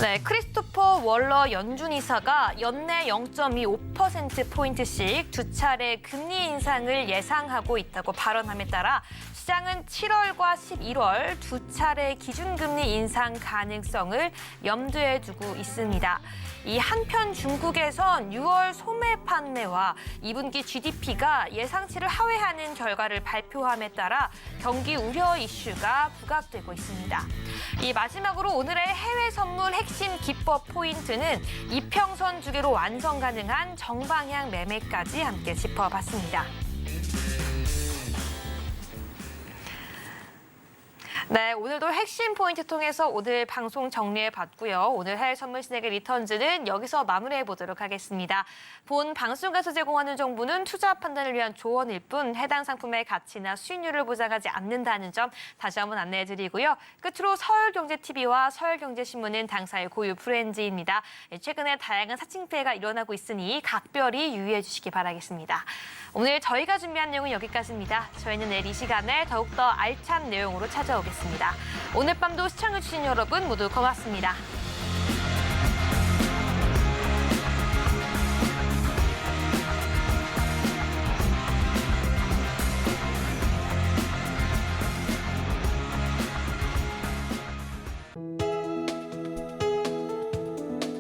네, 크리스토퍼 월러 연준 이사가 연내 0.25%포인트씩 두 차례 금리 인상을 예상하고 있다고 발언함에 따라 시장은 7월과 11월 두 차례 기준금리 인상 가능성을 염두에 두고 있습니다. 이 한편 중국에선 6월 소매 판매와 2분기 GDP가 예상치를 하회하는 결과를 발표함에 따라 경기 우려 이슈가 부각되고 있습니다. 이 마지막으로 오늘의 해외 선물 핵심 기법 포인트는 이평선 두 개로 완성 가능한 정방향 매매까지 함께 짚어봤습니다. 네, 오늘도 핵심 포인트 통해서 오늘 방송 정리해봤고요. 오늘 해외 선물 신세계 리턴즈는 여기서 마무리해보도록 하겠습니다. 본 방송에서 제공하는 정보는 투자 판단을 위한 조언일 뿐 해당 상품의 가치나 수익률을 보장하지 않는다는 점 다시 한번 안내해드리고요. 끝으로 서울경제TV와 서울경제신문은 당사의 고유 브랜드입니다. 최근에 다양한 사칭 피해가 일어나고 있으니 각별히 유의해 주시기 바라겠습니다. 오늘 저희가 준비한 내용은 여기까지입니다. 저희는 내일 이 시간에 더욱더 알찬 내용으로 찾아오겠습니다. 오늘 밤도 시청해주신 여러분 모두 고맙습니다.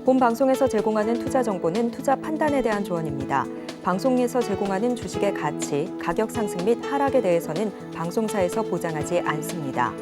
본 방송에서 제공하는 투자 정보는 투자 판단에 대한 조언입니다. 방송에서 제공하는 주식의 가치, 가격 상승 및 하락에 대해서는 방송사에서 보장하지 않습니다.